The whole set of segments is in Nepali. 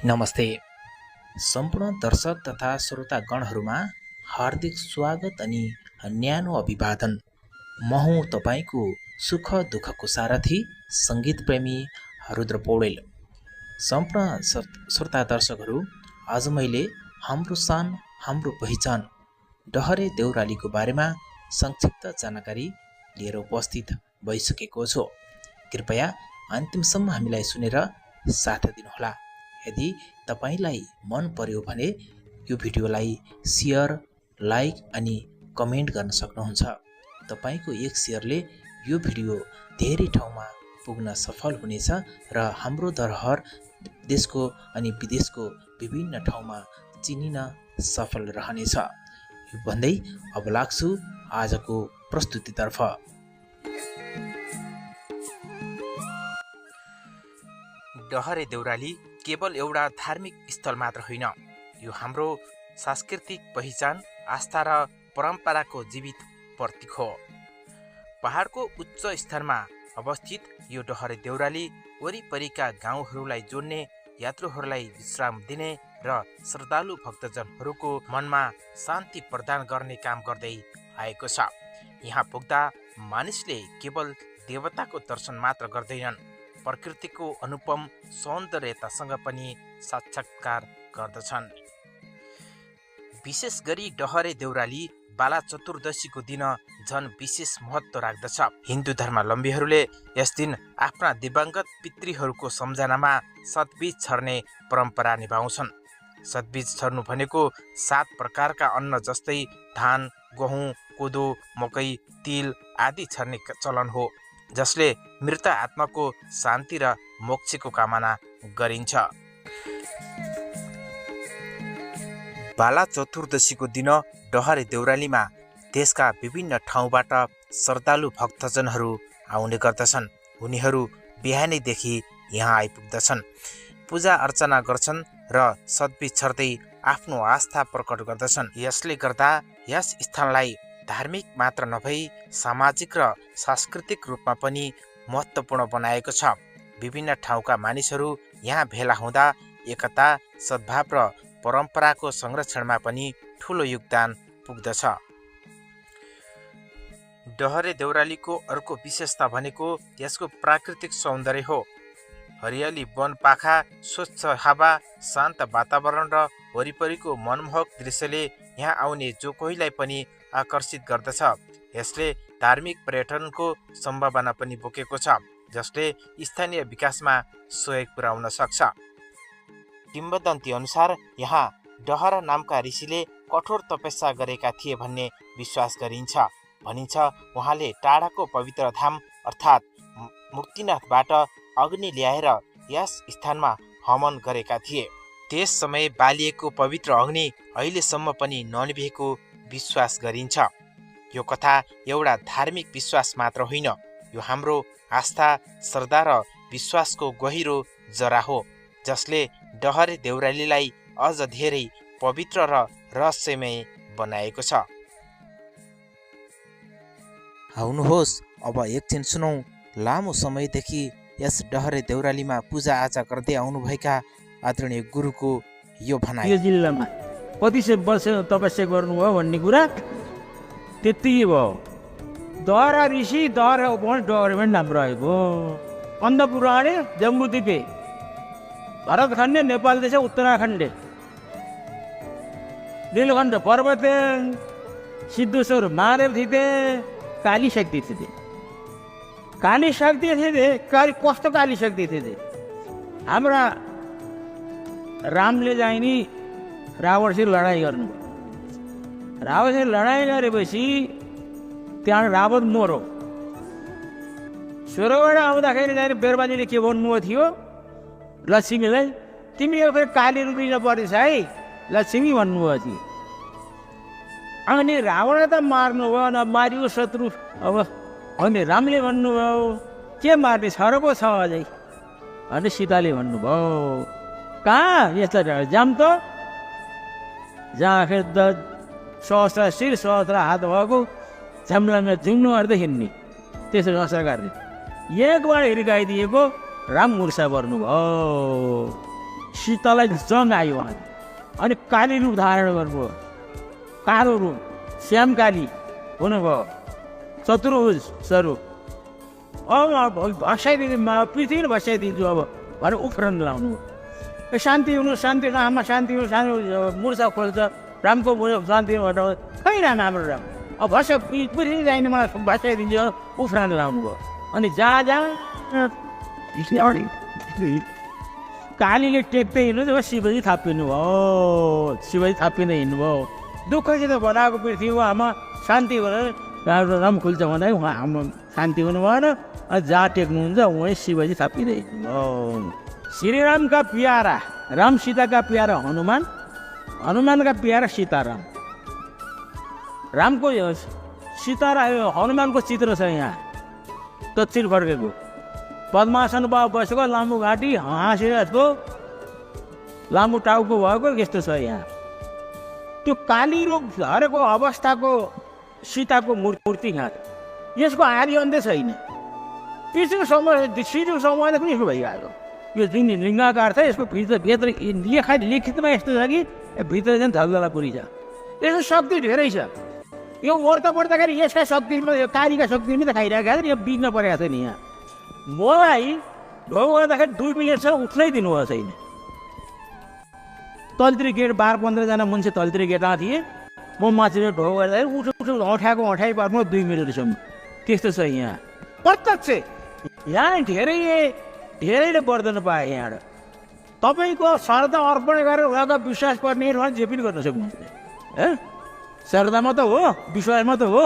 नमस्ते। सम्पूर्ण दर्शक तथा श्रोतागणहरूमा हार्दिक स्वागत अनि न्यानो अभिवादन। म हुँ तपाईँको सुख दुःखको सारथी सङ्गीत प्रेमी रुद्र पौडेल। सम्पूर्ण श्रोता दर्शकहरू, आज मैले हाम्रो शान हाम्रो पहिचान डहरे देउरालीको बारेमा संक्षिप्त जानकारी लिएर उपस्थित भइसकेको छु। कृपया अन्तिमसम्म हामीलाई सुनेर साथ दिनुहोला। यदि तपाईलाई मन पर्यो भने यो भिडियोलाई सेयर, लाइक अनि कमेन्ट गर्न सक्नुहुन्छ। तपाईको एक सेयरले यो भिडियो धेरै ठाउँमा पुग्न सफल हुनेछ र हाम्रो धरोहर देशको अनि विदेशको विभिन्न ठाउँमा चिनिन सफल रहनेछ। यो भन्दै अब लाग्छु आजको प्रस्तुतितर्फ। डहरे देउराली केवल एउटा धार्मिक स्थल मात्र होइन, यो हाम्रो सांस्कृतिक पहिचान, आस्था र परम्पराको जीवित प्रतीक हो। पहाडको उच्च स्तरमा अवस्थित यो डहरे देउराली वरिपरिका गाउँहरूलाई जोड्ने, यात्रुहरूलाई विश्राम दिने र श्रद्धालु भक्तजनहरूको मनमा शान्ति प्रदान गर्ने काम गर्दै आएको छ। यहाँ पुग्दा मानिसले केवल देवताको दर्शन मात्र गर्दैनन्, प्रकृतिको अनुपम सौन्दर्यतासँग पनि साक्षात्कार गर्दछन्। विशेष गरी डहरे देउराली बाला चतुर्दशीको दिन झन विशेष महत्त्व राख्दछ। हिन्दू धर्मावलम्बीहरूले यस दिन आफ्ना दिवंगत पितृहरूको सम्झनामा सतबीज छर्ने परम्परा निभाउँछन्। सतबीज छर्नु भनेको 7 प्रकारका अन्न जस्तै धान, गहुँ, कोदो, मकै, तिल आदि छर्ने चलन हो, जसले मृत आत्माको शान्ति र मोक्षको कामना गरिन्छ। बाला चतुर्दशीको दिन डहरे देउरालीमा देशका विभिन्न ठाउँबाट श्रद्धालु भक्तजनहरू आउने गर्दछन्। उनीहरू बिहानैदेखि यहाँ आइपुग्दछन्, पूजा अर्चना गर्छन् र सतबीज छर्दै आफ्नो आस्था प्रकट गर्दछन्। यसले गर्दा यस स्थानलाई धार्मिक मात्र नभई सामाजिक र सांस्कृतिक रूपमा पनि महत्त्वपूर्ण बनाएको छ। विभिन्न ठाउँका मानिसहरू यहाँ भेला हुँदा एकता, सद्भाव र परम्पराको संरक्षणमा पनि ठुलो योगदान पुग्दछ। डहरे देउरालीको अर्को विशेषता भनेको यसको प्राकृतिक सौन्दर्य हो। हरियाली वनपाखा, स्वच्छ हावा, शान्त वातावरण र वरिपरिको मनमोहक दृश्यले यहाँ आउने जो कोहीलाई पनि आकर्षित गर्दछ। यसले धार्मिक पर्यटनको सम्भावना पनि बोकेको छ, जसले स्थानीय विकासमा सहयोग पुर्याउन सक्छ। किम्वदन्ती अनुसार यहाँ डहरा नामका ऋषिले कठोर तपस्या गरेका थिए भन्ने विश्वास गरिन्छ। भनिन्छ उहाँले टाढाको पवित्र धाम अर्थात् मुक्तिनाथबाट अग्नि ल्याएर यस स्थानमा हवन गरेका थिए। त्यस समय बालिएको पवित्र अग्नि अहिलेसम्म पनि ननिभेको विश्वास गरिन्छ। यो कथा एउटा धार्मिक विश्वास मात्र होइन, यो हाम्रो आस्था, श्रद्धा र विश्वासको गहिरो जरा हो, जसले डहरे देउरालीलाई अझ धेरै पवित्र र रहस्यमय बनाएको छ। आउनुहोस् अब एकछिन सुनौ लामो समयदेखि यस डहरे देउरालीमा पूजाआजा गर्दै आउनुभएका आदरणीय गुरुको यो भनाइ। यो जिल्लामा कति वर्ष तपस्या गर्नुभयो भन्ने कुरा त्यति भयो। दहरा ऋषि, दहरा उपवन, डहरे पनि नाम रहेको। अन्नपुराणे, जम्बुद्वीपे, भरतखण्ड, नेपाल देश, उत्तराखण्ड, नीलकण्ठ पर्वत, सिद्धेश्वर महादेव थिए, काली शक्ति थिए। काली शक्ति थिए, कस्तो काली शक्ति थिए? हाम्रा रामले चाहिँ नि रावणसित लडाइँ गर्नुभयो। रावणसित लडाइँ गरेपछि त्यहाँ रावण मरो। स्वर्गबाट आउँदाखेरि चाहिँ बेरबाजीले के भन्नुभएको थियो लक्ष्मीलाई, तिमी यो फेरि काली रूप लिन परेछ है लक्ष्मी भन्नुभएको थियो। अनि रावण त मार्नुभयो, न मारियो शत्रु। अब अनि रामले भन्नुभयो के मार्ने छ र पो छ अझै? अनि सीताले भन्नुभयो कहाँ यस्ता जाम त जहाँ फेरि त सहस्र शिर सहस्र हात भएको झ्याम्लामा झुङ्नु अर्दै हिँड्ने त्यसो नसकार्ने एकबाट हिर्काइदिएको राम मुर्सा पर्नुभयो। सीतालाई जङ आयो उहाँ अनि काली रूप धारण गर्नुभयो कालो रूप श्यामकाली हुनुभयो चतुर्भुज स्वरूप अब भसाइदिनु पृथ्वी भसाइदिन्छु अब भनेर उफ्रन लाउनु शान्ति हुनु शान्ति राममा शान्ति हुनु शान्ति मुर्छा खोल्छ रामको शान्ति भन्नु खै राम हाम्रो राम अब भस पृथ्वी जाने मलाई भसाइदिन्छु उफ्रान लाउनु भयो अनि जहाँ कालीले टेक्दै हिँड्नु जब शिवजी थापिनु भयो शिवजी थापिँदै हिँड्नुभयो दुःखसित बनाएको पृथ्वीमा आमा शान्ति भनेर राम खुल्छ भन्दा उहाँ हाम्रो शान्ति हुनु भएन अनि जहाँ टेक्नुहुन्छ उहाँ शिवजी थापिँदै हिँड्नुभयो श्रीरामका प्यारा राम सीताका प्यारा हनुमान हनुमानका प्यारा सीताराम रामको सीता र हनुमानको चित्र छ यहाँ दक्षिण फर्केको पद्मासन बसेको लामो घाँटी हाँसिरहेको लामो टाउको भएको यस्तो छ यहाँ त्यो काली रोग झरेको अवस्थाको सीताको मूर्ति यहाँ यसको आदि अन्त्य छैन पृथ्वीको समय पनि यसो भइरहेको यो जुन लिङ्गाकार छ यसको भित्र लिखितमा यस्तो छ कि भित्र चाहिँ झल्दला पुरी छ यसको शक्ति धेरै छ यो ओर्ता पर्दाखेरि यसका शक्तिमा यो कालीका शक्तिमा त खाइरहेको छ यो बिग्न परेको छ नि यहाँ मलाई ढोग गर्दाखेरि 2 मिनटसम्म उठ्नै दिनुभएको छैन तलतिर गेट 12-15जना मान्छे तलतिर गेटमा थिए म माथिबाट ढोग गर्दाखेरि उठ्नु अँठाइ पार्नु 2 मिनटसम्म त्यस्तो छ यहाँ प्रत्यक्ष यहाँ धेरैले वर्धन पाए यहाँबाट तपाईँको श्रद्धा अर्पण गरेर उहाँको विश्वास पर्ने जे पनि गर्न सक्नुहुन्छ श्रद्धामा त हो विश्वासमा त हो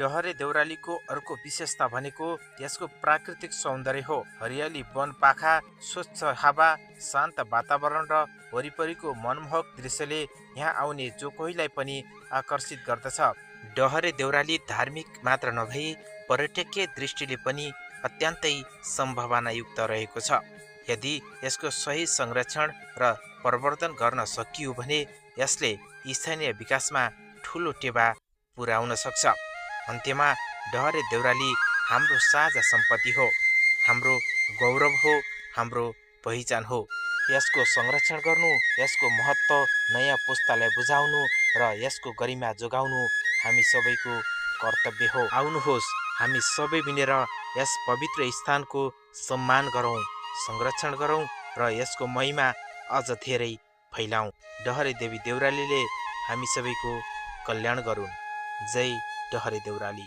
डहरे देउरालीको अर्को विशेषता भनेको यसको प्राकृतिक सौन्दर्य हो हरियाली वन पाखा स्वच्छ हावा शान्त वातावरण र वरिपरिको मनमोहक दृश्यले यहाँ आउने जो कोहीलाई पनि आकर्षित गर्दछ डहरे देउराली धार्मिक मात्र नभई पर्यटकीय दृष्टिले पनि अत्यन्तै सम्भावनायुक्त रहेको छ यदि यसको सही संरक्षण र प्रवर्धन गर्न सकियो भने यसले स्थानीय विकासमा ठुलो टेवा पुर्याउन सक्छ अन्त्यमा डहरे देउराली हाम्रो साझा सम्पत्ति हो हाम्रो गौरव हो हाम्रो पहिचान हो यसको संरक्षण गर्नु यसको महत्त्व नयाँ पुस्तालाई बुझाउनु र यसको गरिमा जोगाउनु हामी सबैको कर्तव्य हो आउनुहोस् हामी सबै मिलेर यस पवित्र स्थानको सम्मान गरौँ संरक्षण गरौँ र यसको महिमा अझ धेरै फैलाउँ डहरे देवी देउरालीले हामी सबैको कल्याण गरून् जय डहरे देउराली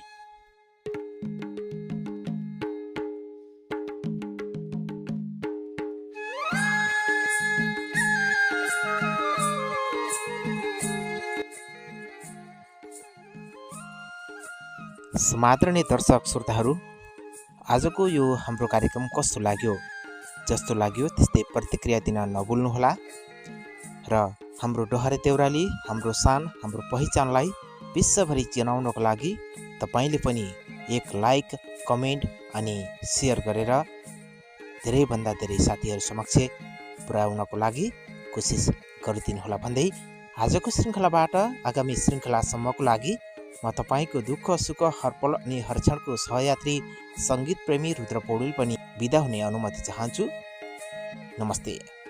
समादरणीय दर्शक श्रोताहरू आजको यो हाम्रो कार्यक्रम कस्तो लाग्यो जस्तो लाग्यो त्यस्तै प्रतिक्रिया दिन नभुल्नुहोला र हाम्रो डहरे देउराली हाम्रो शान हाम्रो पहिचानलाई विश्वभरि चिनाउनको लागि तपाईले पनि एक लाइक कमेन्ट अनि शेयर गरेर धेरैभन्दा धेरै साथीहरू समक्ष पुर्याउनको लागि कोसिस गरिदिनुहोला भन्दै आजको श्रृङ्खलाबाट आगामी श्रृङ्खलासम्मको लागि म तपाईको दुःख सुख हरपल अनि हरक्षणको सहयात्री सङ्गीत प्रेमी रुद्र पौडेल पनि बिदा हुने अनुमति चाहन्छु नमस्ते।